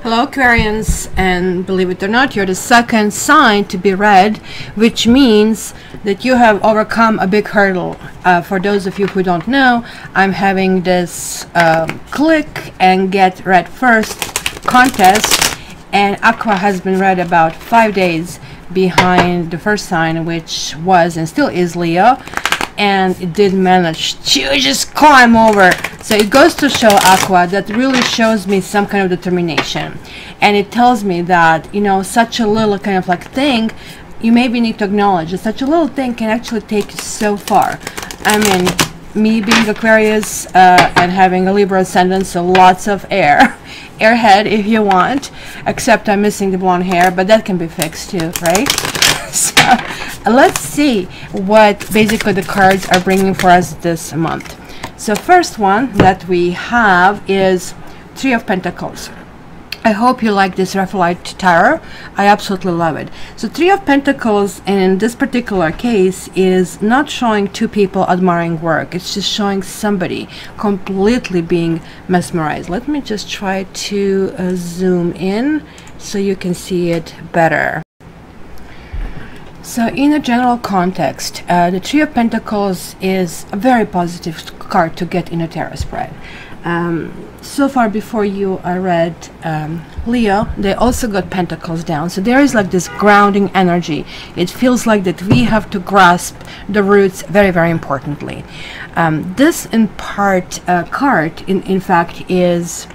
Hello Aquarians, and believe it or not, you're the second sign to be read, which means that you have overcome a big hurdle. For those of you who don't know, I'm having this click and get read first contest, and Aqua has been read about 5 days behind the first sign, which was and still is Leo, and it did manage to just climb over. So it goes to show, Aqua, that really shows me some kind of determination, and it tells me that, you know, such a little kind of like thing, you maybe need to acknowledge that such a little thing can actually take you so far. I mean, me being Aquarius and having a Libra ascendant, so lots of airhead if you want, except I'm missing the blonde hair, but that can be fixed too, right? So let's see what basically the cards are bringing for us this month. So first one that we have is Three of Pentacles. I hope you like this Raphaelite tarot. I absolutely love it. So Three of Pentacles in this particular case is not showing two people admiring work. It's just showing somebody completely being mesmerized. Let me just try to zoom in so you can see it better. So in a general context, the Three of Pentacles is a very positive card to get in a tarot spread. So far before you I read Leo, they also got Pentacles down. So there is like this grounding energy. It feels like that we have to grasp the roots very, very importantly. This in part card, in fact, is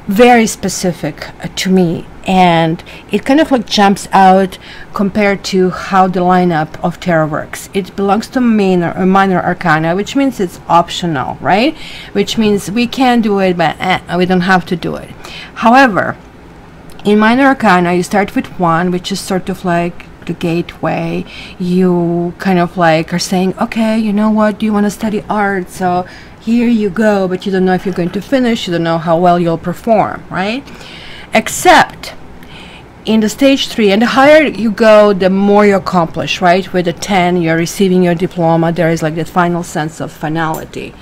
very specific to me, and it kind of like jumps out compared to how the lineup of tarot works. It belongs to minor arcana, which means it's optional, right? Which means we can do it, but we don't have to do it. However, in minor arcana, you start with one, which is sort of like the gateway. You kind of like are saying, okay, you know what, do you want to study art? So here you go, but you don't know if you're going to finish, you don't know how well you'll perform, right? Except in the stage 3, and the higher you go, the more you accomplish, right? With a 10, you're receiving your diploma, there is like that final sense of finality.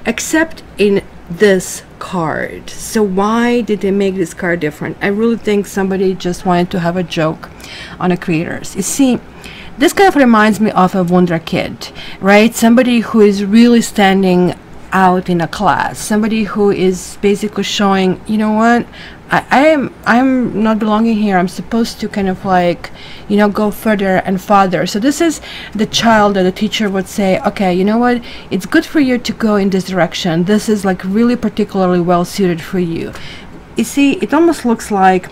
Except in this card. So why did they make this card different? I really think somebody just wanted to have a joke on the creators. You see, this kind of reminds me of a Wonder Kid, right? Somebody who is really standing out in a class, somebody who is basically showing, you know what, I'm not belonging here, I'm supposed to kind of like, you know, go further and farther. So this is the child that the teacher would say, okay, you know what, it's good for you to go in this direction, this is like really particularly well suited for you. You see, it almost looks like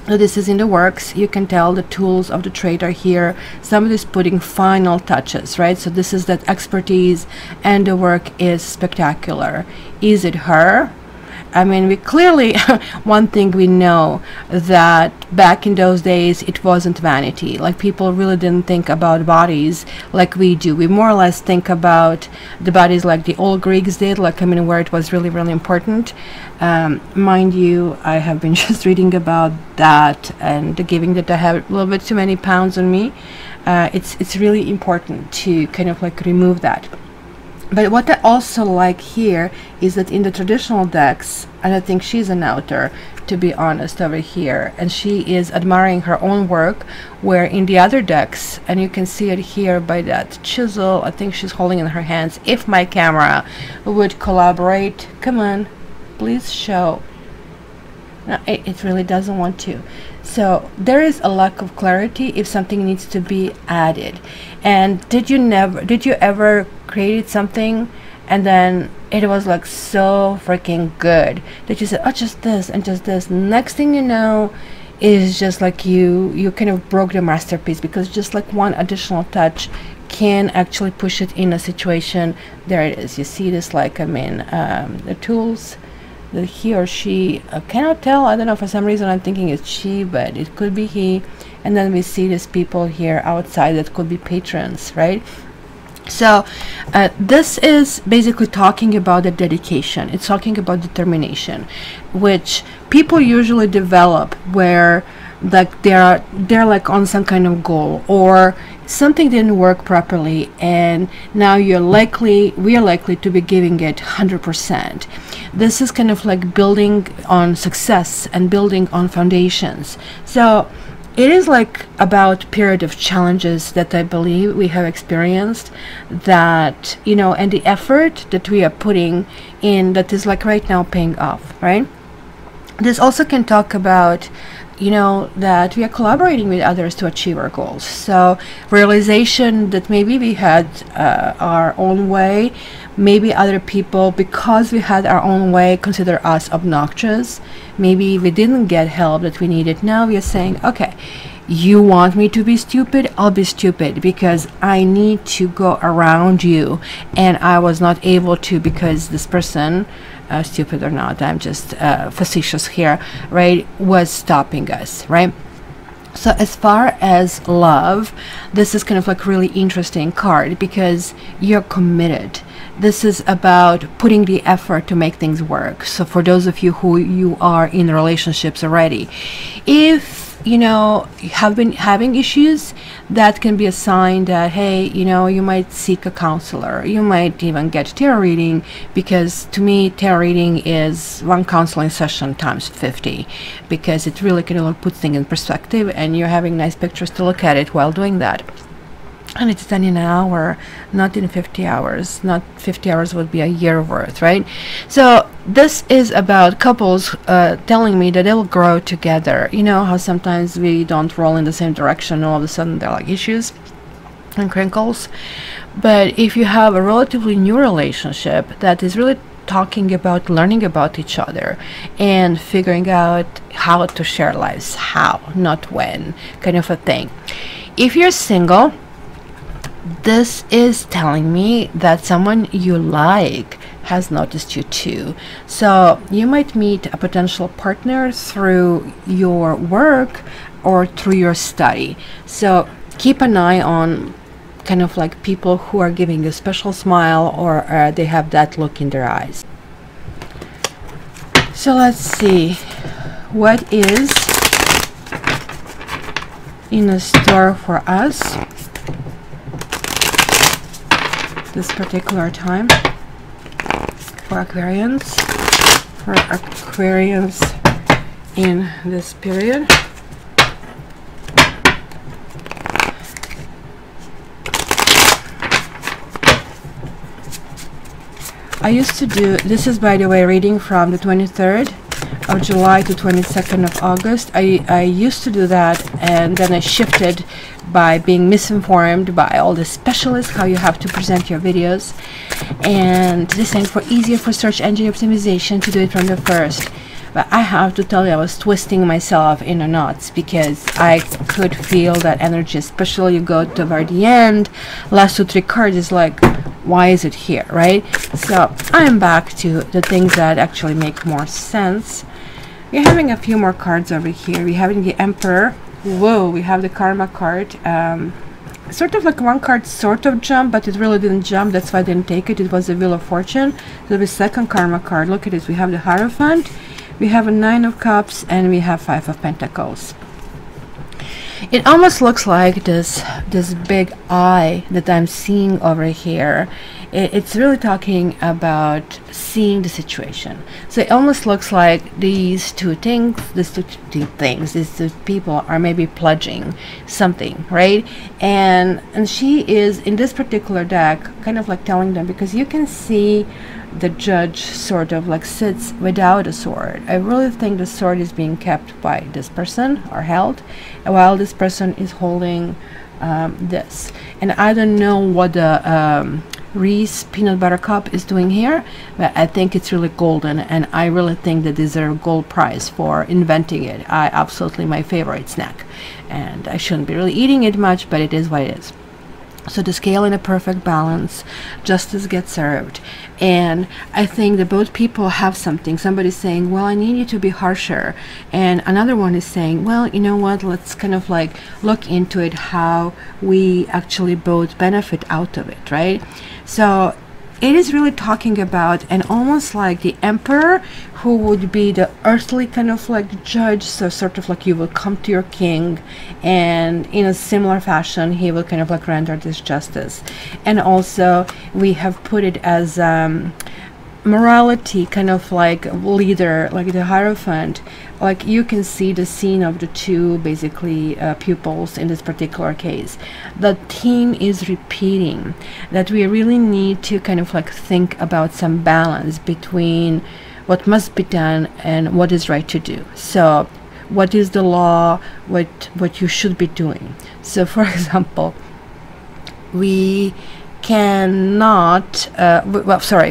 this is in the works. You can tell the tools of the trade are here. Somebody's putting final touches, right? So this is that expertise, and the work is spectacular. Is it her? I mean, we clearly, one thing we know, that back in those days it wasn't vanity. Like, people really didn't think about bodies like we do. We more or less think about the bodies like the old Greeks did, like, I mean, where it was really, really important. Mind you, I have been just reading about that and the giving that I have a little bit too many pounds on me. It's really important to kind of like remove that. But what I also like here is that in the traditional decks, and I think she's an outer, to be honest, over here, and she is admiring her own work, where in the other decks, and you can see it here by that chisel, I think she's holding in her hands. If my camera would collaborate, come on, please show. No, it really doesn't want to. So there is a lack of clarity if something needs to be added. And did you ever created something and then it was like so freaking good that you said, oh, just this and just this, next thing you know is just like you kind of broke the masterpiece, because just like one additional touch can actually push it in a situation. There it is. You see this, like, I mean, the tools, the he or she, cannot tell, I don't know, for some reason I'm thinking it's she, but it could be he. And then we see these people here outside that could be patrons, right? So this is basically talking about the dedication. It's talking about determination, which people usually develop where like they're like on some kind of goal, or something didn't work properly, and now we are likely to be giving it 100%. This is kind of like building on success and building on foundations. So it is like about period of challenges that I believe we have experienced, that, you know, and the effort that we are putting in, that is like right now paying off, right? This also can talk about, you know, that we are collaborating with others to achieve our goals. So realization that maybe we had our own way, maybe other people, because we had our own way, consider us obnoxious. Maybe we didn't get help that we needed. Now we are saying, okay, you want me to be stupid, I'll be stupid because I need to go around you, and I was not able to because this person, stupid or not, I'm just facetious here, right, was stopping us, right? So as far as love, this is kind of like really interesting card because you're committed. This is about putting the effort to make things work. So for those of you who you are in relationships already, if you know you have been having issues, that can be a sign that, hey, you know, you might seek a counselor. You might even get tarot reading, because to me tarot reading is one counseling session times 50, because it really can put things in perspective, and you're having nice pictures to look at it while doing that. And it's done in an hour, not in 50 hours. Not 50 hours would be a year worth, right? So this is about couples telling me that they'll grow together. You know how sometimes we don't roll in the same direction, all of a sudden there are like issues and crinkles. But if you have a relatively new relationship that is really talking about learning about each other and figuring out how to share lives, how, not when, kind of a thing. If you're single, this is telling me that someone you like has noticed you too. So you might meet a potential partner through your work or through your study. So keep an eye on kind of like people who are giving you a special smile, or they have that look in their eyes. So let's see what is in the store for us this particular time for Aquarians, in this period. I used to do, this is by the way reading from the 23rd of July to 22nd of August. I used to do that, and then I shifted by being misinformed by all the specialists how you have to present your videos, and this thing for easier for search engine optimization to do it from the first. But I have to tell you, I was twisting myself in the knots because I could feel that energy, especially you go toward the end, last 2-3 cards is like, why is it here, right? So I'm back to the things that actually make more sense. We're having a few more cards over here. We're having the Emperor. Whoa, we have the Karma card. Sort of like one card sort of jumped, but it really didn't jump. That's why I didn't take it. It was the Wheel of Fortune. So the second Karma card. Look at this. We have the Hierophant. We have a 9 of Cups, and we have 5 of Pentacles. It almost looks like this big eye that I'm seeing over here. It's really talking about seeing the situation. So it almost looks like these two people are maybe pledging something, right? And she is in this particular deck kind of like telling them, because you can see the Judge sort of like sits without a sword. I really think the sword is being kept by this person or held, while this person is holding this. And I don't know what the Reese peanut butter cup is doing here, but I think it's really golden, and I really think that these are a gold prize for inventing it. Absolutely my favorite snack, and I shouldn't be really eating it much, but it is what it is. So the scale in a perfect balance, justice gets served. And I think that both people have something. Somebody's saying, well, I need you to be harsher, and another one is saying, well, you know what, let's kind of like look into it, how we actually both benefit out of it, right? So it is really talking about, and almost like the emperor, who would be the earthly kind of like judge. So sort of like you will come to your king, and in a similar fashion he will kind of like render this justice. And also we have put it as morality kind of like leader, like the Hierophant. Like you can see the scene of the two basically pupils in this particular case. The theme is repeating that we really need to kind of like think about some balance between what must be done and what is right to do. So what is the law, what you should be doing. So for example, we cannot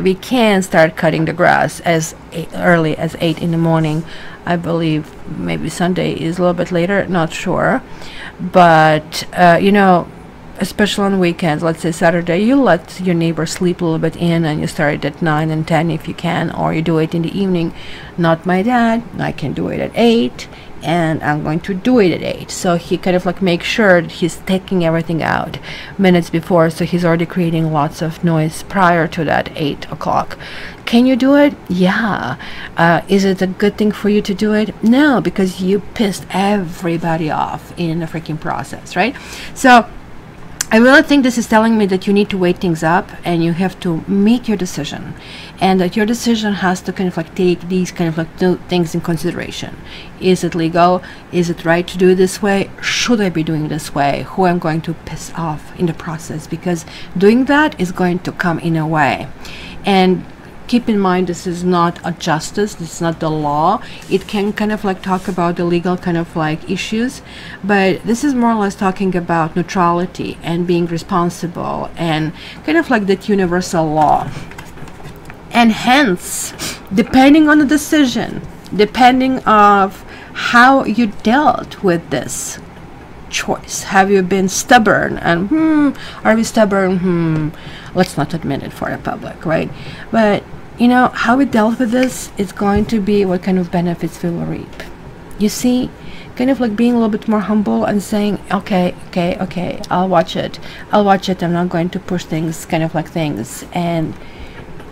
we can start cutting the grass as early as 8 in the morning. I believe maybe Sunday is a little bit later, not sure, but you know, especially on weekends, let's say Saturday, you let your neighbor sleep a little bit in, and you start it at 9 and 10 if you can, or you do it in the evening. Not my dad. I can do it at 8, and I'm going to do it at 8. So he kind of like makes sure that he's taking everything out minutes before, so he's already creating lots of noise prior to that 8 o'clock. Can you do it? Yeah. Is it a good thing for you to do it? No, because you pissed everybody off in the freaking process, right? So I really think this is telling me that you need to weigh things up, and you have to make your decision, and that your decision has to kind of like take these kind of like things in consideration. Is it legal? Is it right to do it this way? Should I be doing this way? Who I'm going to piss off in the process? Because doing that is going to come in a way. And keep in mind, this is not a justice, this is not the law. It can kind of like talk about the legal kind of like issues, but this is more or less talking about neutrality and being responsible and kind of like that universal law. And hence, depending on the decision, depending of how you dealt with this choice, have you been stubborn, and are we stubborn? Let's not admit it for the public, right? But you know, how we dealt with this is going to be what kind of benefits we will reap. You see, kind of like being a little bit more humble and saying, okay, I'll watch it, I'm not going to push things, kind of like things, and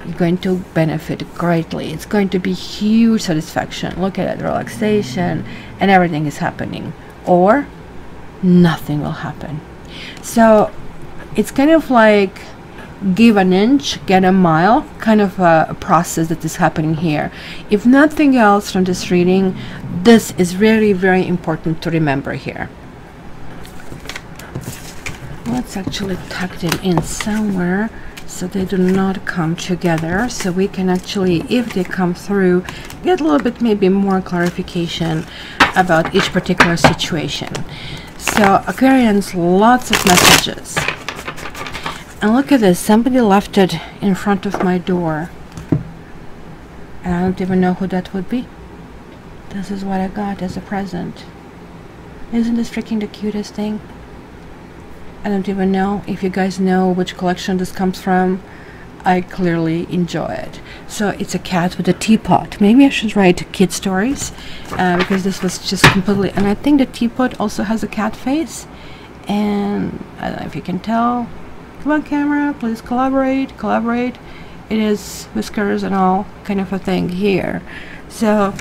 you're going to benefit greatly. It's going to be huge satisfaction. Look at it, relaxation, and everything is happening, or nothing will happen. So it's kind of like give an inch, get a mile kind of a process that is happening here. If nothing else from this reading, this is really very important to remember here. Let's actually tuck them in somewhere so they do not come together, so we can actually, if they come through, get a little bit maybe more clarification about each particular situation. So Aquarians, lots of messages. And look at this, somebody left it in front of my door. And I don't even know who that would be. This is what I got as a present. Isn't this freaking the cutest thing? I don't even know if you guys know which collection this comes from. I clearly enjoy it. So it's a cat with a teapot. Maybe I should write kid stories, because this was just completely, and I think the teapot also has a cat face. And I don't know if you can tell. Come on, camera, please collaborate. It is whiskers and all kind of a thing here. So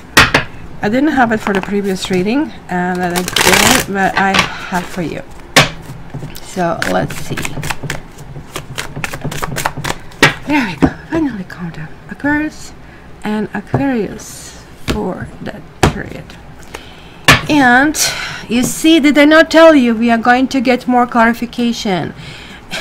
I didn't have it for the previous reading, and that I did, but I have for you. So let's see. There we go. Finally calm down. Aquarius and Aquarius for that period. And you see, did I not tell you we are going to get more clarification?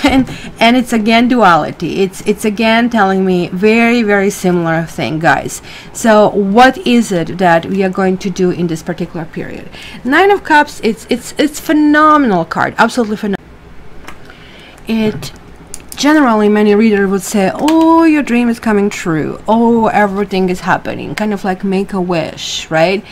And it's again duality. It's again telling me very, very similar thing, guys. So what is it that we are going to do in this particular period? Nine of Cups, it's phenomenal card, absolutely phenomenal. It generally, many readers would say, oh, your dream is coming true, oh, everything is happening, kind of like make a wish, right?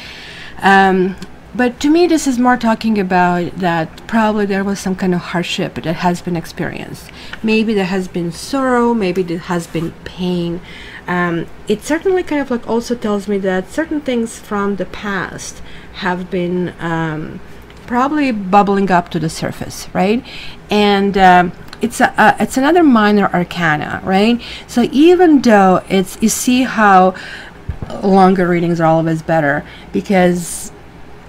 But to me, this is more talking about that probably there was some kind of hardship that has been experienced. Maybe there has been sorrow, maybe there has been pain. It certainly kind of like also tells me that certain things from the past have been probably bubbling up to the surface, right? And it's another minor arcana, right? So even though it's, you see how longer readings are always better, because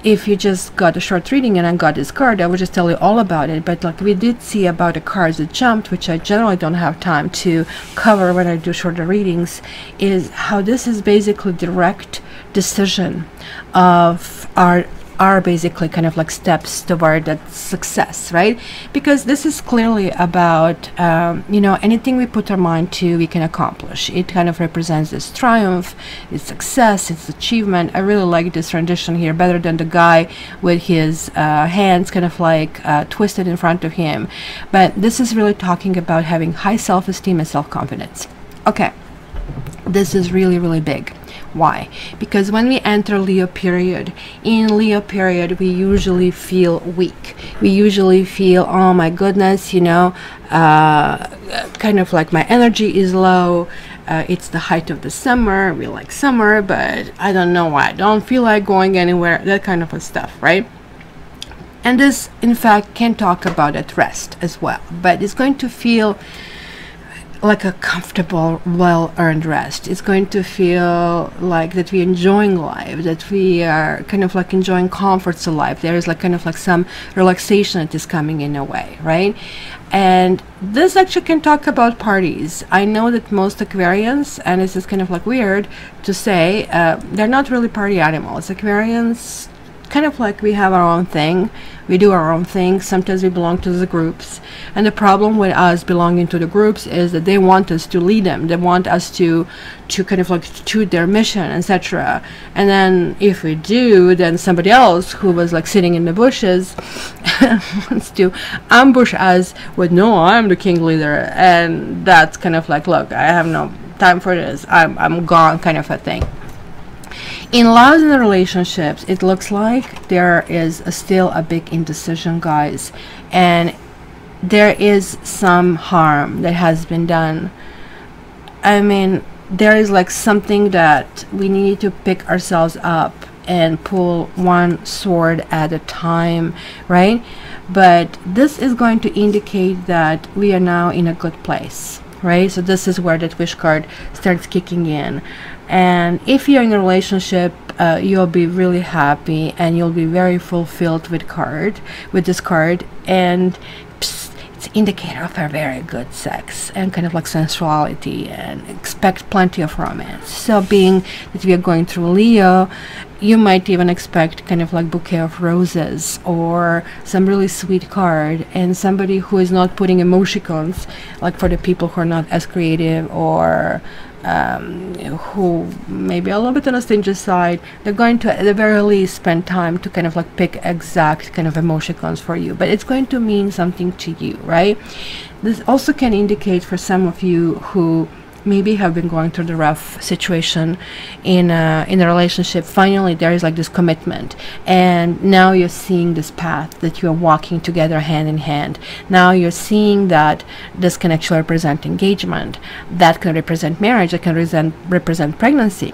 if you just got a short reading and I got this card, I would just tell you all about it. But like we did see about the cards that jumped, which I generally don't have time to cover when I do shorter readings, is how this is basically direct decision of our basically kind of like steps toward that success, right? Because this is clearly about you know, anything we put our mind to, we can accomplish. It kind of represents this triumph, its success, its achievement. I really like this rendition here better than the guy with his hands kind of like twisted in front of him. But this is really talking about having high self-esteem and self-confidence. Okay, this is really, really big. Why? Because when we enter Leo period, in Leo period, we usually feel weak. We usually feel, oh my goodness, you know, kind of like my energy is low. It's the height of the summer. We like summer, but I don't know why I don't feel like going anywhere. That kind of stuff, right? And this, in fact, can talk about at rest as well. But it's going to feel like a comfortable, well-earned rest. It's going to feel like that we're enjoying life, that we are kind of like enjoying comforts of life. There is like kind of like some relaxation that is coming in a way, right? And this actually can talk about parties. I know that most Aquarians, and this is kind of like weird to say, they're not really party animals. Aquarians, kind of like we have our own thing, we do our own thing. Sometimes we belong to the groups, and the problem with us belonging to the groups is that they want us to lead them. They want us to kind of like shoot their mission, etc. And then if we do, then somebody else who was like sitting in the bushes wants to ambush us with, no, I'm the king leader, and that's kind of like, look, I have no time for this, I'm gone, kind of a thing. In love and relationships, it looks like there is still a big indecision, guys, and there is some harm that has been done. I mean, there is like something that we need to pick ourselves up and pull one sword at a time, right? But this is going to indicate that we are now in a good place, right? So this is where that wish card starts kicking in. And if you're in a relationship, you'll be really happy and you'll be very fulfilled with this card, and it's an indicator of a very good sex and kind of like sensuality, and expect plenty of romance. So being that we are going through Leo, you might even expect kind of like bouquet of roses or some really sweet card, and somebody who is not putting emoticons, like for the people who are not as creative or who maybe a little bit on the stingy side, they're going to at the very least spend time to kind of like pick exact kind of emoticons for you, but it's going to mean something to you, right? This also can indicate for some of you who maybe have been going through the rough situation in a relationship, finally there is like this commitment, and now you're seeing this path that you're walking together hand in hand. Now you're seeing that this can actually represent engagement, that can represent marriage, that can represent pregnancy.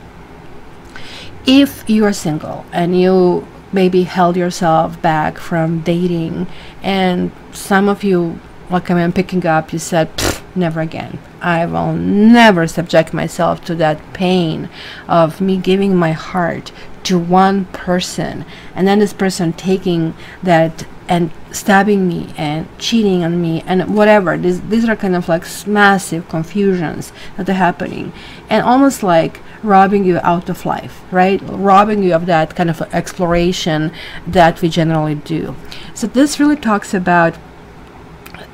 If you are single and you maybe held yourself back from dating, and some of you, like I'm picking up, you said, never again, I will never subject myself to that pain of me giving my heart to one person, and then this person taking that and stabbing me and cheating on me and whatever. These are kind of like massive confusions that are happening, and almost like robbing you out of life, right? Robbing you of that kind of exploration that we generally do. So this really talks about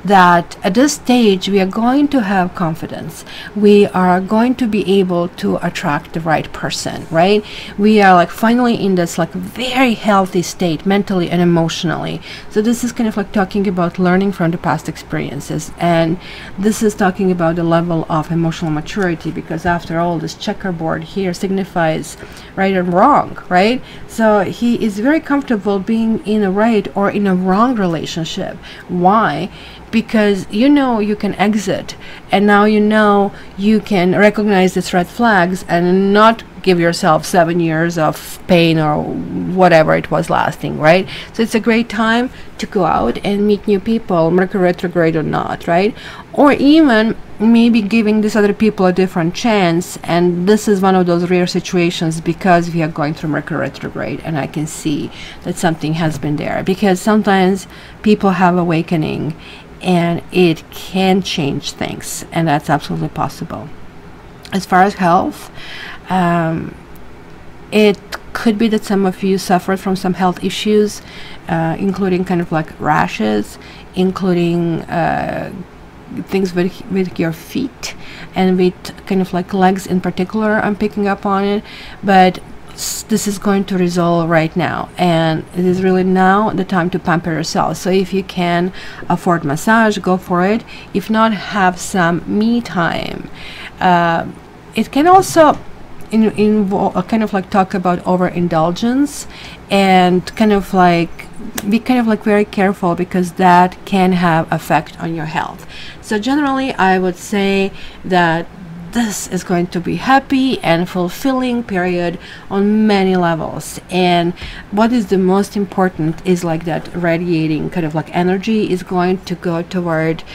that at this stage we are going to have confidence. We are going to be able to attract the right person, right? We are like finally in this like very healthy state mentally and emotionally. So this is kind of like talking about learning from the past experiences, and this is talking about the level of emotional maturity, because after all, this checkerboard here signifies right and wrong, right? So he is very comfortable being in a right or in a wrong relationship. Why? because you know you can exit, and now you know you can recognize these red flags and not give yourself 7 years of pain or whatever it was lasting, right? So it's a great time to go out and meet new people, Mercury retrograde or not, right? Or even maybe giving these other people a different chance. And this is one of those rare situations because we are going through Mercury retrograde, and I can see that something has been there, because sometimes people have awakening and it can change things, and that's absolutely possible. As far as health, it could be that some of you suffered from some health issues, including kind of like rashes, including things with your feet and with kind of like legs in particular. I'm picking up on it, but this is going to resolve right now, and it is really now the time to pamper yourself. So if you can afford massage, go for it. If not, have some me time. It can also involve kind of like talk about overindulgence, and kind of like be kind of like very careful, because that can have effect on your health. So generally I would say that this is going to be happy and fulfilling period on many levels. And what is the most important is like that radiating kind of like energy is going to go toward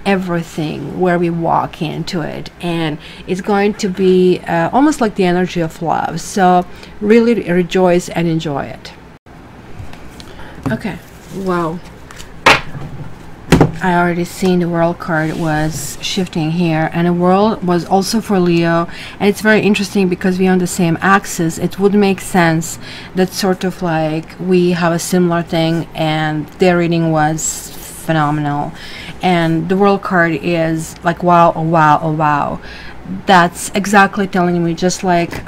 everything where we walk into it, and it's going to be almost like the energy of love. So really rejoice and enjoy it. Okay, wow, I already seen the world card was shifting here, and the world was also for Leo. And it's very interesting because we're on the same axis. It would make sense that sort of like we have a similar thing, and their reading was phenomenal. And the world card is like wow, oh wow, oh wow. That's exactly telling me, just like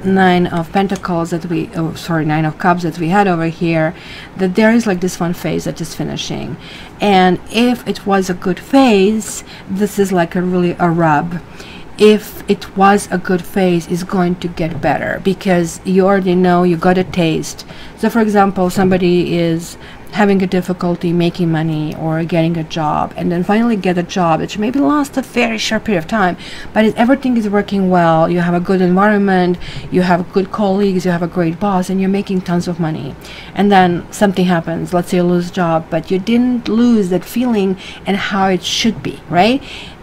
Nine of Pentacles that we, oh sorry, Nine of Cups that we had over here, that there is like this one phase that is finishing. And if it was a good phase, this is like a really a rub. If it was a good phase, it's going to get better, because you already know, you got a taste. So for example, somebody is having a difficulty making money or getting a job, and then finally get a job which maybe lasts a very short period of time, but everything is working well, you have a good environment, you have good colleagues, you have a great boss, and you're making tons of money. And then something happens, let's say you lose a job, but you didn't lose that feeling and how it should be, right?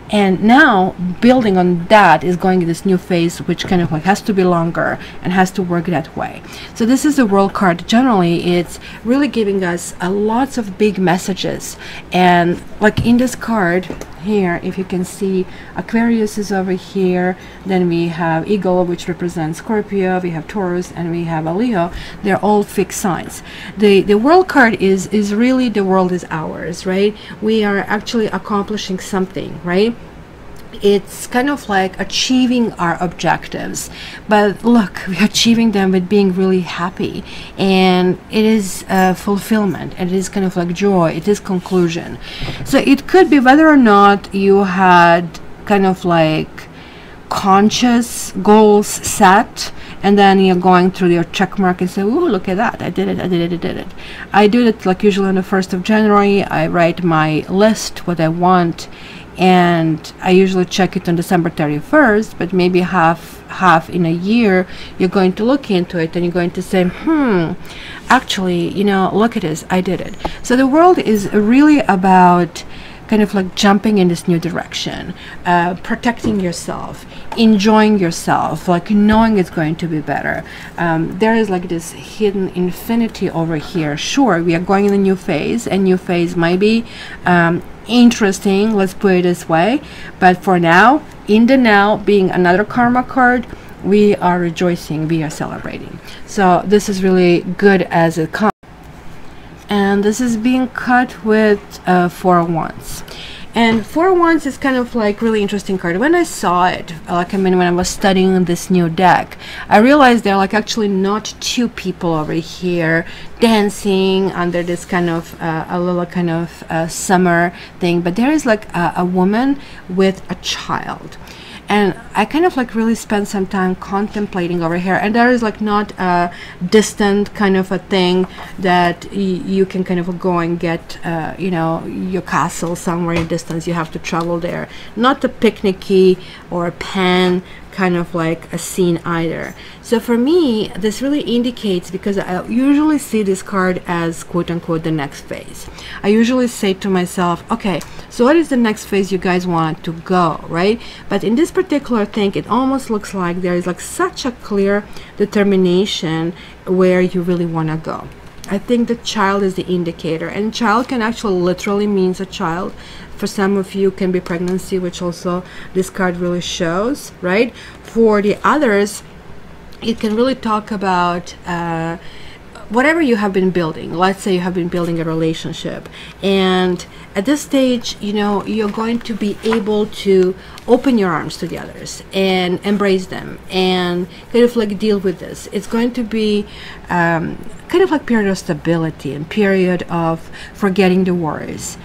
And now building on that is going to this new phase, which kind of like has to be longer and has to work that way. So this is the world card. Generally it's really giving us lots of big messages. And like in this card here, if you can see, Aquarius is over here, then we have Eagle, which represents Scorpio, we have Taurus, and we have a Leo. They're all fixed signs. The world card is really the world is ours, right? We are actually accomplishing something, right? It's kind of like achieving our objectives, but look, we're achieving them with being really happy, and it is fulfillment, and it is kind of like joy, it is conclusion. So it could be whether or not you had kind of like conscious goals set, and then you're going through your check mark and say, oh, look at that, I did it, I did it, I did it. I do it like usually on the 1st of January. I write my list, what I want, and I usually check it on December 31st, but maybe half in a year you're going to look into it and you're going to say, actually, you know, look at this, I did it. So the world is really about kind of like jumping in this new direction, protecting yourself, enjoying yourself, like knowing it's going to be better. There is like this hidden infinity over here. Sure, we are going in a new phase, and new phase might be interesting, let's put it this way, but for now, in the now, being another karma card, we are rejoicing, we are celebrating. So this is really good as it comes. And this is being cut with 4 of Wands. And 4 of Wands is kind of like really interesting card. When I saw it, like I mean, when I was studying this new deck, I realized there are like actually not 2 people over here dancing under this kind of a little kind of summer thing, but there is like a woman with a child. And I kind of like really spent some time contemplating over here, and there is like not a distant kind of a thing that you can kind of go and get you know, your castle somewhere in distance. You have to travel there. Not a picnicky or a pen kind of like a scene either. So for me, this really indicates, because I usually see this card as quote unquote the next phase. I usually say to myself, okay, so what is the next phase you guys want to go, right? But in this particular thing, it almost looks like there is like such a clear determination where you really want to go. I think the child is the indicator, and child can actually literally means a child. For some of you can be pregnancy, which also this card really shows, right? For the others, it can really talk about whatever you have been building. Let's say you have been building a relationship, and at this stage, you know, you're going to be able to open your arms to the others and embrace them and kind of like deal with this. It's going to be kind of like period of stability and period of forgetting the worries.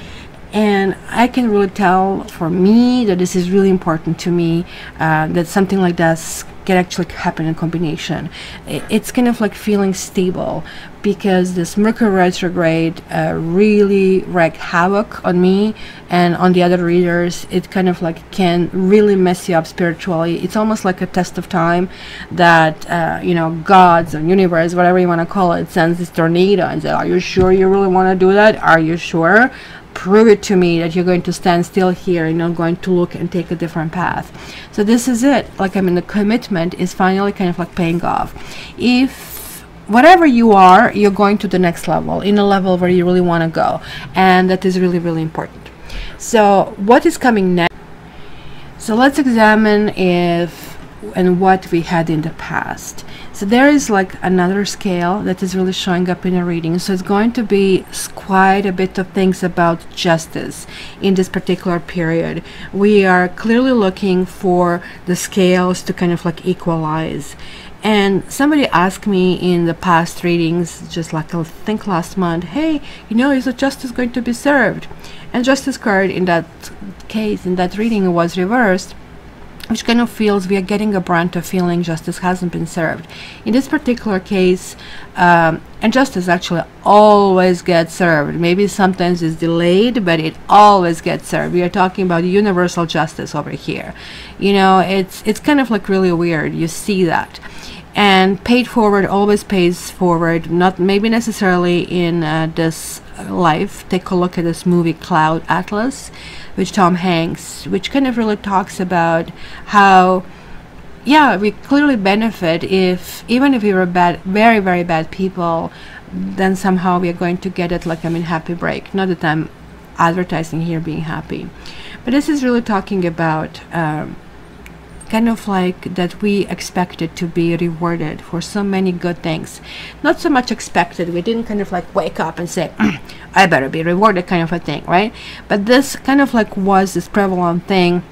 And I can really tell for me that this is really important to me, that something like this can actually happen in combination. It's kind of like feeling stable, because this Mercury retrograde really wreaked havoc on me and on the other readers. It kind of like can really mess you up spiritually. It's almost like a test of time that you know, gods or universe, whatever you want to call it, sends this tornado and says, are you sure you really want to do that? Are you sure? Prove it to me that you're going to stand still here and not going to look and take a different path. So this is it. Like, I mean, the commitment is finally kind of like paying off. If whatever you are, you're going to the next level, in a level where you really want to go, and that is really, really important. So what is coming next? So let's examine if and what we had in the past. So there is like another scale that is really showing up in a reading. So it's going to be quite a bit of things about justice in this particular period. We are clearly looking for the scales to kind of like equalize. And somebody asked me in the past readings, just like I think last month, hey, you know, is the justice going to be served? And justice card in that case, in that reading, was reversed, which kind of feels we are getting a brunt of feeling justice hasn't been served. In this particular case, and justice actually always gets served. Maybe sometimes it's delayed, but it always gets served. We are talking about universal justice over here. You know, it's kind of like really weird. You see that. And paid forward always pays forward, not maybe necessarily in this life. Take a look at this movie Cloud Atlas with Tom Hanks, which kind of really talks about how, yeah, we clearly benefit if, even if we were bad, very, very bad people, then somehow we are going to get it, like, I mean, happy break. Not that I'm advertising here being happy, but this is really talking about kind of like that we expected to be rewarded for so many good things. Not so much expected, we didn't kind of like wake up and say, I better be rewarded kind of a thing, right? But this kind of like was this prevalent thing.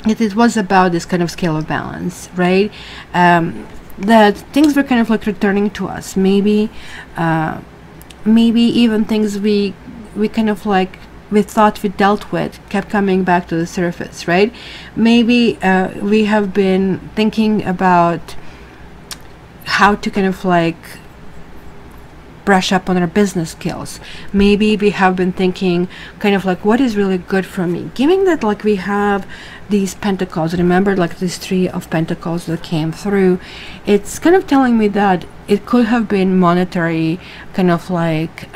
It was about this kind of scale of balance, right? That things were kind of like returning to us. Maybe even things we kind of like we thought we dealt with kept coming back to the surface, right? Maybe we have been thinking about how to kind of like brush up on our business skills. Maybe we have been thinking kind of like, what is really good for me? Given that like we have these pentacles, remember like these 3 of pentacles that came through, it's kind of telling me that it could have been monetary kind of like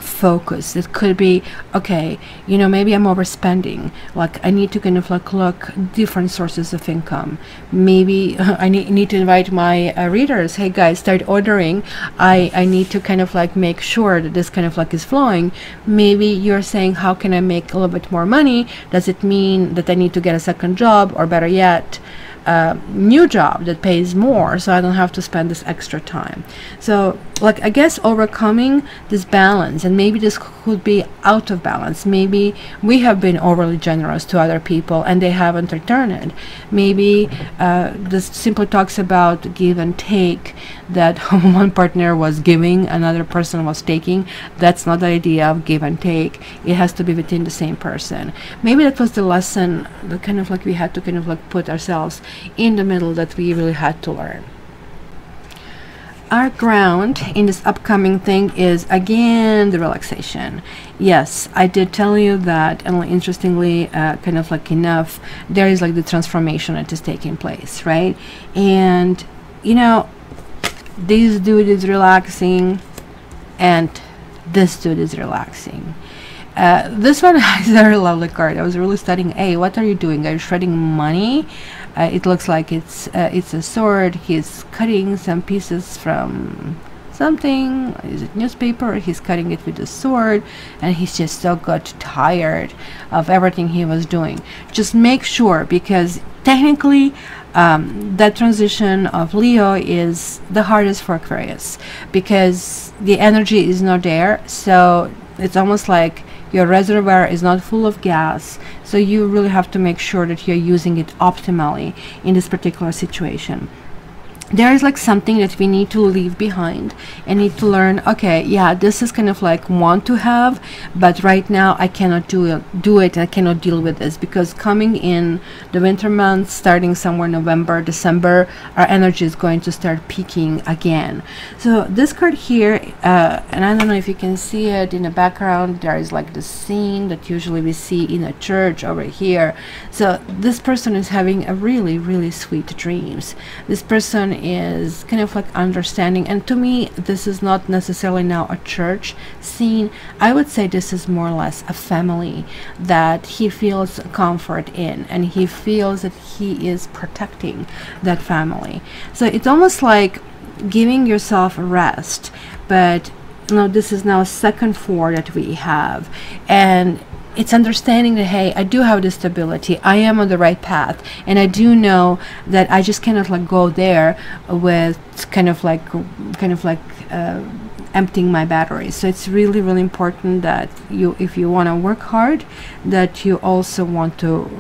focus. It could be, okay, you know, maybe I'm overspending, like I need to kind of like look different sources of income. Maybe I need to invite my readers, hey guys, start ordering. I need to kind of like make sure that this kind of like is flowing. Maybe you're saying, how can I make a little bit more money? Does it mean that I need to get a second job, or better yet, new job that pays more, so I don't have to spend this extra time? So like, I guess overcoming this balance, and maybe this could be out of balance. Maybe we have been overly generous to other people and they haven't returned it. Maybe this simply talks about give and take, that one partner was giving, another person was taking. That's not the idea of give and take. It has to be within the same person. Maybe that was the lesson that kind of like we had to kind of like put ourselves in the middle, that we really had to learn. Our ground in this upcoming thing is again the relaxation. Yes, I did tell you that, and interestingly, kind of like enough, there is like the transformation that is taking place, right? And you know, this dude is relaxing, and this dude is relaxing. This one is a very lovely card. I was really studying. Hey, what are you doing? Are you shredding money? It looks like it's a sword. He's cutting some pieces from something. Is it newspaper? He's cutting it with a sword, and he's just so got tired of everything he was doing. Just make sure, because technically that transition of Leo is the hardest for Aquarius, because the energy is not there. So it's almost like your reservoir is not full of gas, so you really have to make sure that you're using it optimally in this particular situation. There is like something that we need to leave behind and need to learn. Okay, yeah, this is kind of like want to have, but right now I cannot do it. I cannot deal with this, because coming in the winter months, starting somewhere November, December, our energy is going to start peaking again. So this card here, and I don't know if you can see it in the background, there is like the scene that usually we see in a church over here. So this person is having a really, really sweet dreams. This person is kind of like understanding, and to me this is not necessarily now a church scene. I would say this is more or less a family that he feels comfort in, and he feels that he is protecting that family. So it's almost like giving yourself a rest. But no, this is now second 4 that we have, and it's understanding that, hey, I do have this stability, I am on the right path, and I do know that I just cannot like go there with kind of like emptying my batteries. So it's really, really important that you, if you want to work hard, that you also want to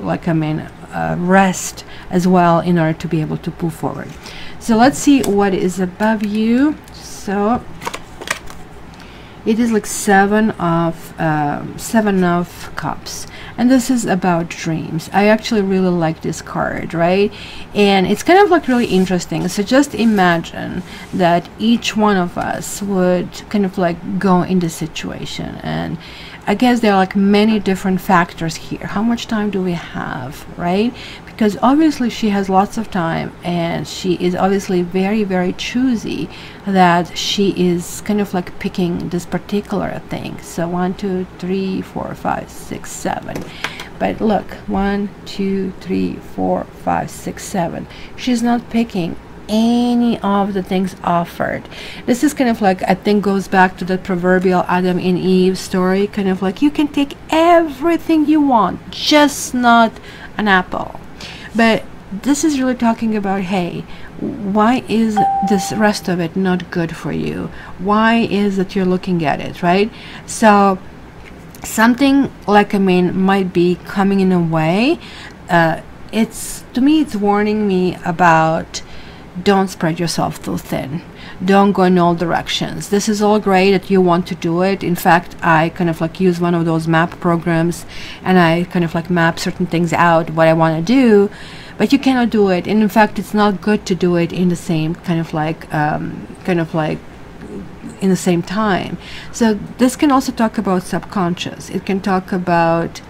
rest as well in order to be able to move forward. So let's see what is above you. So it is like seven of cups, and this is about dreams. I actually really like this card, right? And it's kind of like really interesting. So just imagine that each one of us would kind of like go in this situation, and I guess there are like many different factors here. How much time do we have, right? Because obviously she has lots of time, and she is obviously very, very choosy that she is kind of like picking this particular thing. So 1, 2, 3, 4, 5, 6, 7. But look, 1, 2, 3, 4, 5, 6, 7. She's not picking any of the things offered. This is kind of like, I think, goes back to the proverbial Adam and Eve story, kind of like you can take everything you want, just not an apple. But this is really talking about, hey, why is this rest of it not good for you? Why is that you're looking at it, right? So something like, might be coming in a way. It's, to me, it's warning me about, don't spread yourself too thin. Don't go in all directions. This is all great that you want to do it. In fact, I kind of like use one of those map programs, and I kind of like map certain things out, what I want to do, but you cannot do it. And in fact, it's not good to do it in the same kind of like in the same time. So this can also talk about subconscious. It can talk about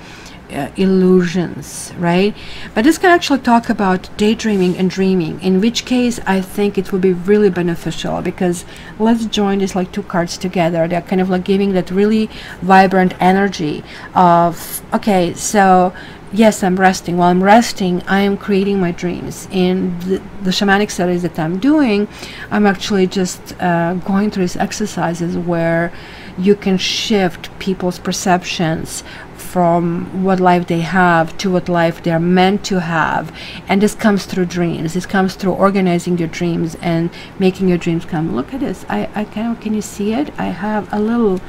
illusions, right? But this can actually talk about daydreaming and dreaming, in which case I think it will be really beneficial, because let's join these like two cards together. They're kind of like giving that really vibrant energy of, okay, so yes, I'm resting. While I'm resting, I am creating my dreams. In the shamanic studies that I'm doing, I'm actually just going through these exercises where you can shift people's perceptions from what life they have to what life they're meant to have. And this comes through dreams. This comes through organizing your dreams and making your dreams come. Look at this. Can you see it? I have a little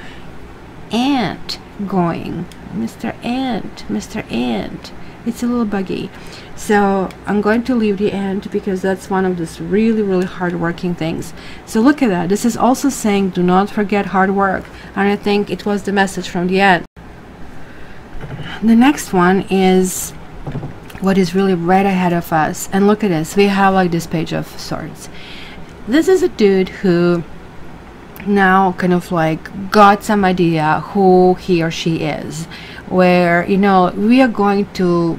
ant going. Mr. Ant, Mr. Ant. It's a little buggy. So I'm going to leave the end because that's one of those really, really hard-working things. So look at that. This is also saying do not forget hard work. And I think it was the message from the end. The next one is what is really right ahead of us. And look at this. We have like this Page of Swords. This is a dude who now kind of like got some idea who he or she is, where, you know, we are going to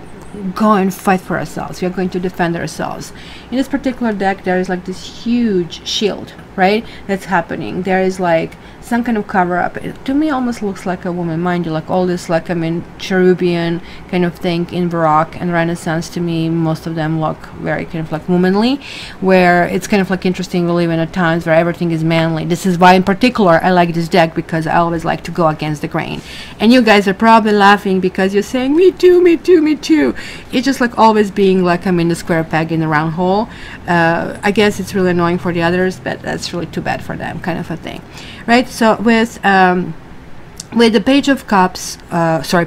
go and fight for ourselves. We are going to defend ourselves. In this particular deck, there is like this huge shield, right, that's happening. There is like some kind of cover-up. It to me almost looks like a woman, mind you, like all this, like, I mean, cherubian kind of thing in Baroque and Renaissance. To me, most of them look very kind of like womanly, where it's kind of like interesting. We live in a times where everything is manly. This is why in particular I like this deck, because I always like to go against the grain. And you guys are probably laughing because you're saying me too, me too, me too. It's just like always being like I'm in the square peg in the round hole. I guess it's really annoying for the others, but that's really too bad for them, kind of a thing, right? So with the Page of Cups,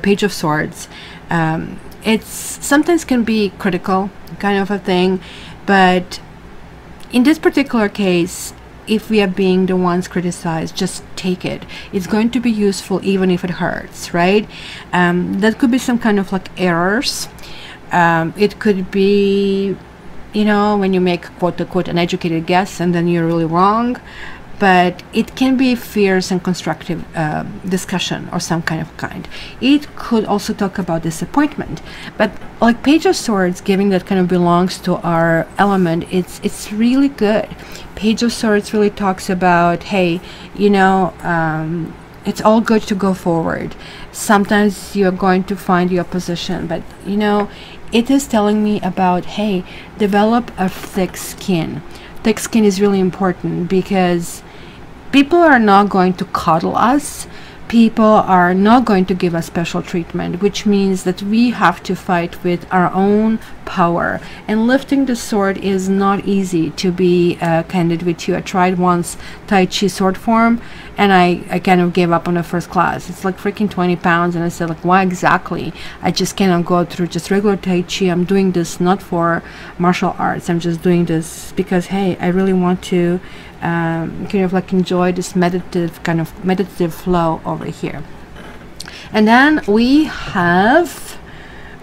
Page of Swords, it's sometimes can be critical, kind of a thing, but in this particular case, if we are being the ones criticized, just take it. It's going to be useful even if it hurts, right? That could be some kind of like errors. It could be, you know, when you make quote-unquote an educated guess and then you're really wrong. But it can be fierce and constructive discussion or some kind. It could also talk about disappointment. But like Page of Swords, giving that kind of belongs to our element, it's really good. Page of Swords really talks about, hey, you know, it's all good to go forward. Sometimes you're going to find your position, but you know, it is telling me about, hey, develop a thick skin. Thick skin is really important because people are not going to coddle us. People are not going to give us special treatment, which means that we have to fight with our own power. And lifting the sword is not easy, to be candid with you. I tried once Tai Chi sword form, and I kind of gave up on the first class. It's like freaking 20 pounds, and I said, like, why exactly? I just cannot go through just regular Tai Chi. I'm doing this not for martial arts. I'm just doing this because, hey, I really want to kind of like enjoy this meditative flow over here. And then we have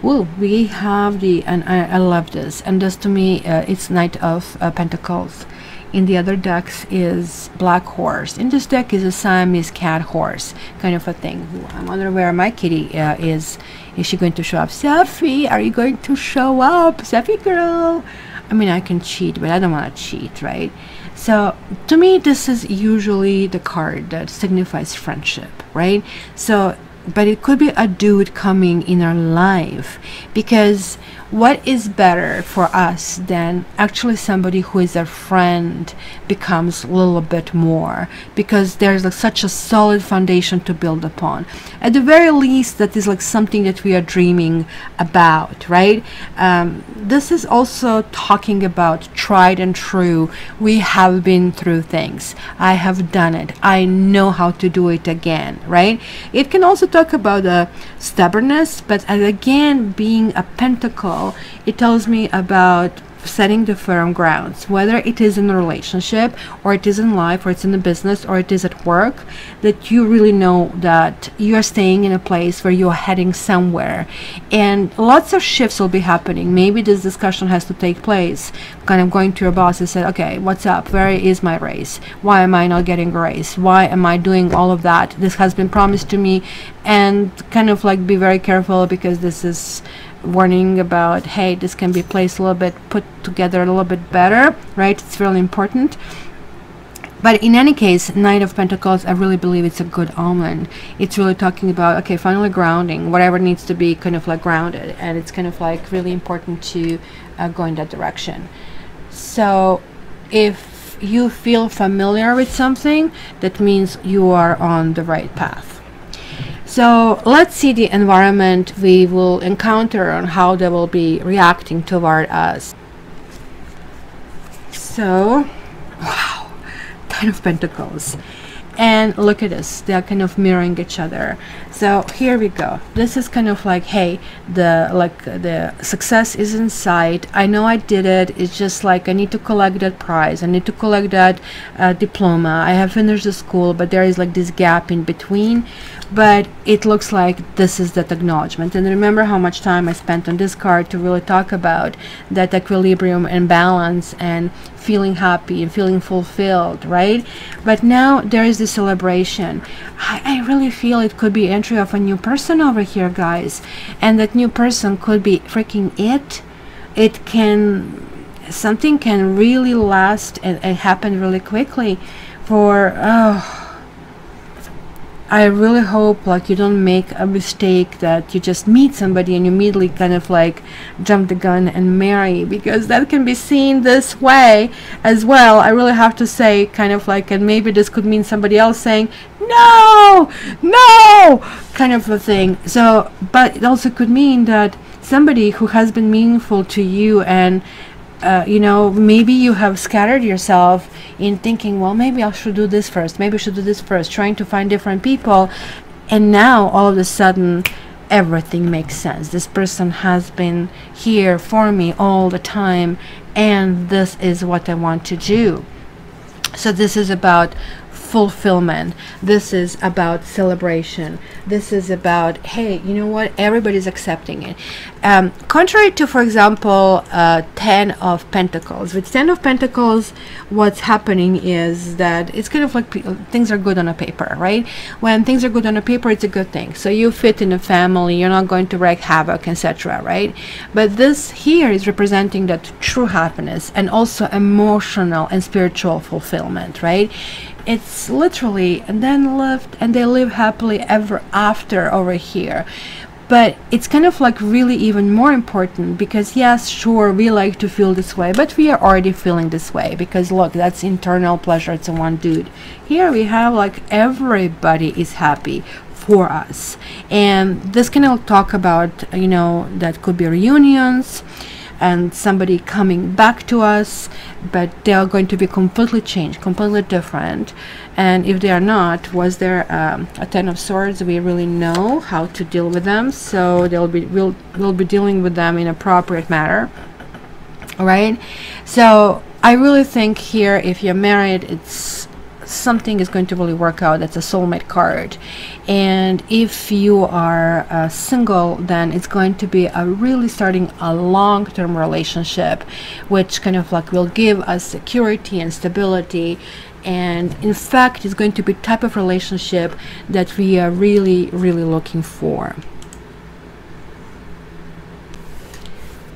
and I love this, and this to me it's Knight of Pentacles. In the other decks is Black Horse. In this deck is a Siamese cat horse, kind of a thing. I wonder where my kitty is. Is she going to show up? Safi, are you going to show up? Safi girl. I mean, I can cheat, but I don't want to cheat, right? So to me, this is usually the card that signifies friendship, right? So, but it could be a dude coming in our life, because what is better for us than actually somebody who is our friend becomes a little bit more, because there's like such a solid foundation to build upon. At the very least, that is like something that we are dreaming about, right? This is also talking about tried and true. We have been through things. I have done it. I know how to do it again, right? It can also talk about stubbornness, but again, being a pentacle, it tells me about setting the firm grounds, whether it is in a relationship or it is in life or it's in the business or it is at work, that you really know that you are staying in a place where you're heading somewhere, and lots of shifts will be happening. Maybe this discussion has to take place, kind of going to your boss and say, okay, what's up, where is my raise, why am I not getting a raise, why am I doing all of that, this has been promised to me, and kind of like be very careful, because this is warning about, hey, this can be placed a little bit, put together a little bit better, right? It's really important. But in any case, Knight of Pentacles, I really believe it's a good omen. It's really talking about, okay, finally grounding, whatever needs to be kind of like grounded, and it's kind of like really important to go in that direction. So if you feel familiar with something, that means you are on the right path. So let's see the environment we will encounter and how they will be reacting toward us. So, wow, Ten of Pentacles. And look at this, they are kind of mirroring each other. So here we go. This is kind of like, hey, the success is in sight. I know I did it. It's just like I need to collect that prize. I need to collect that diploma. I have finished the school, but there is like this gap in between. But it looks like this is that acknowledgement. And remember how much time I spent on this card to really talk about that equilibrium and balance and feeling happy and feeling fulfilled, right? But now there is this celebration. I really feel it could be entry of a new person over here, guys. And that new person could be freaking it. It can, something can really last and happen really quickly. For, I really hope like you don't make a mistake that you just meet somebody and you immediately kind of like jump the gun and marry, because that can be seen this way as well. I really have to say, kind of like, and maybe this could mean somebody else saying no, no, kind of a thing. So, but it also could mean that somebody who has been meaningful to you, and you know, maybe you have scattered yourself in thinking, well, maybe I should do this first, maybe I should do this first, trying to find different people, and now all of a sudden everything makes sense. This person has been here for me all the time, and this is what I want to do. So this is about fulfillment. This is about celebration. This is about, hey, you know what, everybody's accepting it. Contrary to, for example, 10 of Pentacles. With 10 of Pentacles, what's happening is that it's kind of like things are good on a paper, right? When things are good on a paper, it's a good thing. So you fit in a family, you're not going to wreak havoc, etc., right? But this here is representing that true happiness and also emotional and spiritual fulfillment, right? It's literally, and then lived, and they live happily ever after over here. But it's kind of like really even more important, because yes, sure, we like to feel this way, but we are already feeling this way, because look, that's internal pleasure. It's a one dude. Here we have like everybody is happy for us. And this can all talk about, you know, that could be reunions and somebody coming back to us, but they are going to be completely changed, completely different. And if they are not, was there a 10 of Swords? We really know how to deal with them, so we'll be dealing with them in appropriate manner. All right. So I really think here, if you're married, it's something is going to really work out. That's a soulmate card. And if you are single, then it's going to be a really starting a long-term relationship, which kind of like will give us security and stability. And in fact, it's going to be type of relationship that we are really, really looking for.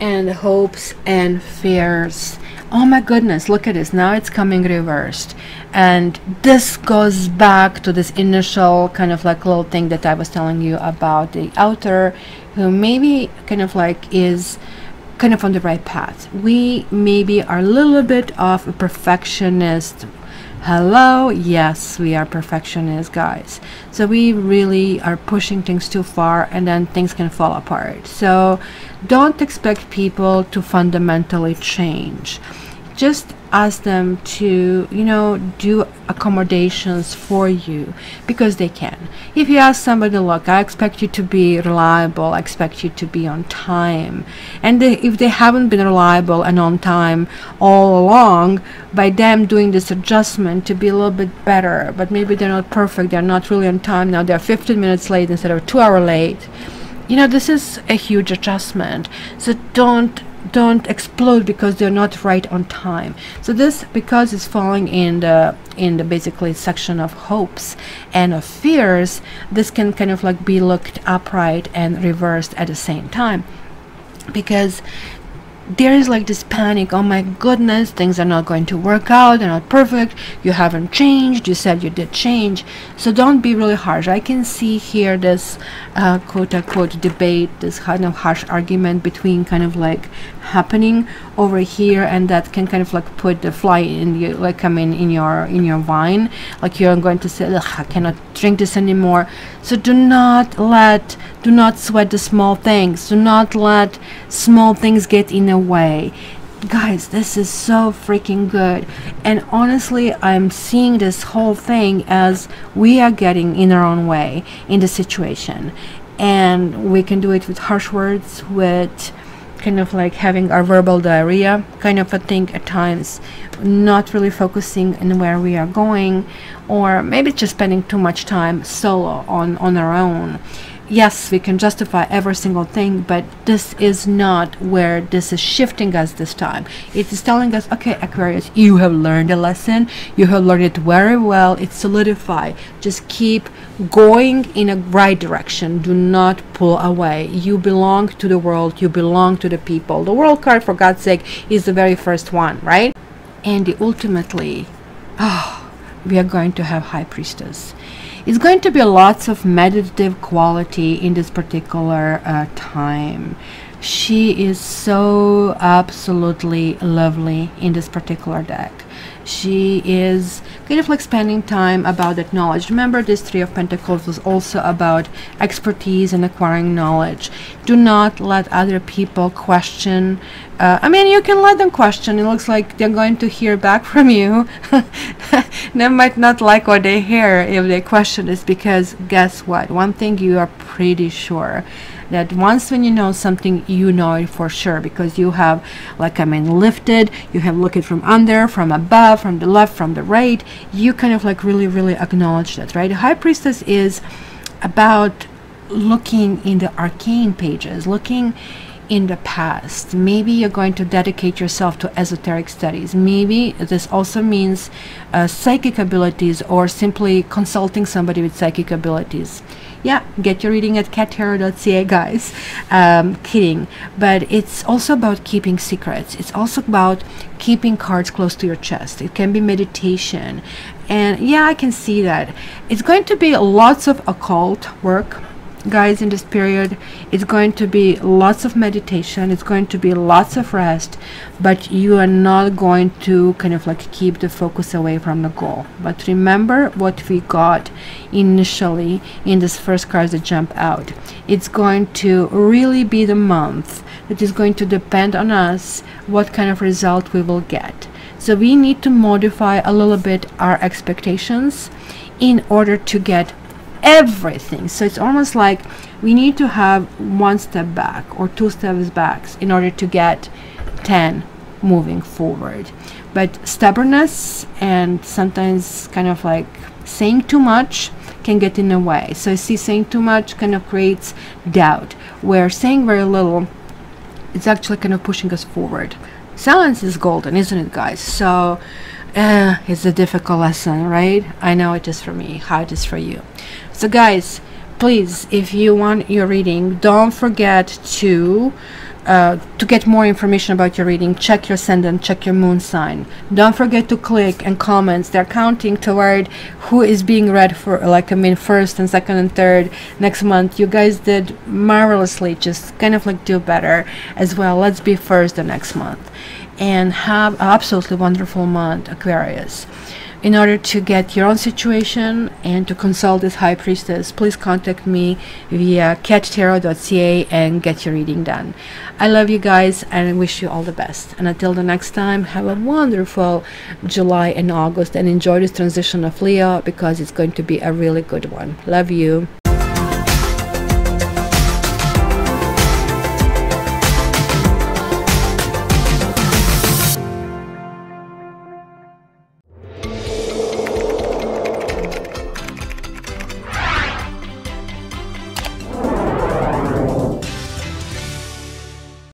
And hopes and fears. Oh my goodness, look at this. Now it's coming reversed. And this goes back to this initial kind of like little thing that I was telling you about the outer, who maybe kind of like is kind of on the right path. We maybe are a little bit of a perfectionist. Hello, yes, we are perfectionists, guys. So we really are pushing things too far, and then things can fall apart. So don't expect people to fundamentally change. Just ask them to, you know, do accommodations for you, because they can. If you ask somebody, look, I expect you to be reliable, I expect you to be on time, and if they haven't been reliable and on time all along, by them doing this adjustment to be a little bit better, but maybe they're not perfect, they're not really on time, now they're 15 minutes late instead of 2 hours late, you know, this is a huge adjustment. So don't explode because they're not right on time. So this, because it's falling in the basically section of hopes and of fears, this can kind of like be looked upright and reversed at the same time, because there is like this panic. Oh my goodness, things are not going to work out, they're not perfect, you haven't changed, you said you did change. So don't be really harsh. I can see here this quote-unquote debate, this kind of harsh argument between kind of like happening over here, and that can kind of like put the fly in the, like, I mean, in your wine, like you're going to say, I cannot drink this anymore. So do not sweat the small things. Do not let small things get in the way. Guys, this is so freaking good. And honestly, I'm seeing this whole thing as we are getting in our own way in the situation. And we can do it with harsh words, with kind of like having our verbal diarrhea kind of a thing at times, not really focusing on where we are going, or maybe just spending too much time solo on our own. Yes, we can justify every single thing, but this is not where this is shifting us this time. It is telling us, okay, Aquarius, you have learned a lesson. You have learned it very well. It's solidified. Just keep going in a right direction. Do not pull away. You belong to the world. You belong to the people. The world card, for God's sake, is the very first one, right? And ultimately, we are going to have High Priestess. It's going to be lots of meditative quality in this particular time. She is so absolutely lovely in this particular deck. She is kind of like spending time about that knowledge. Remember, this Three of Pentacles was also about expertise and acquiring knowledge. Do not let other people question. I mean, you can let them question. It looks like they're going to hear back from you. They might not like what they hear if they question this, because guess what? One thing you are pretty sure, that once when you know something, you know it for sure, because you have, like, I mean, lifted, you have looked it from under, from above, from the left, from the right. You kind of like really acknowledge that, right? The High Priestess is about looking in the arcane pages, looking in the past. Maybe you're going to dedicate yourself to esoteric studies. Maybe this also means psychic abilities, or simply consulting somebody with psychic abilities. Yeah, get your reading at cattarot.ca, guys. Kidding. But it's also about keeping secrets. It's also about keeping cards close to your chest. It can be meditation. And yeah, I can see that. It's going to be lots of occult work, guys, in this period. It's going to be lots of meditation. It's going to be lots of rest, but you are not going to kind of like keep the focus away from the goal. But remember what we got initially in this first card that jump out. It's going to really be the month that is going to depend on us what kind of result we will get. So we need to modify a little bit our expectations in order to get everything. So it's almost like we need to have one step back or two steps back in order to get 10 moving forward. But stubbornness and sometimes kind of like saying too much can get in the way. So I see saying too much kind of creates doubt, where saying very little, it's actually kind of pushing us forward. Silence is golden, isn't it, guys? So it's a difficult lesson, right? I know it is for me, how it is for you. So guys, please, if you want your reading, don't forget to get more information about your reading, check your ascendant, check your moon sign. Don't forget to click and comments. They're counting toward who is being read for, like, I mean, first and second and third next month. You guys did marvelously. Just kind of like do better as well. Let's be first the next month. And have an absolutely wonderful month, Aquarius. In order to get your own situation and to consult this High Priestess, please contact me via cattarot.ca and get your reading done. I love you guys and I wish you all the best. And until the next time, have a wonderful July and August, and enjoy this transition of Leo, because it's going to be a really good one. Love you.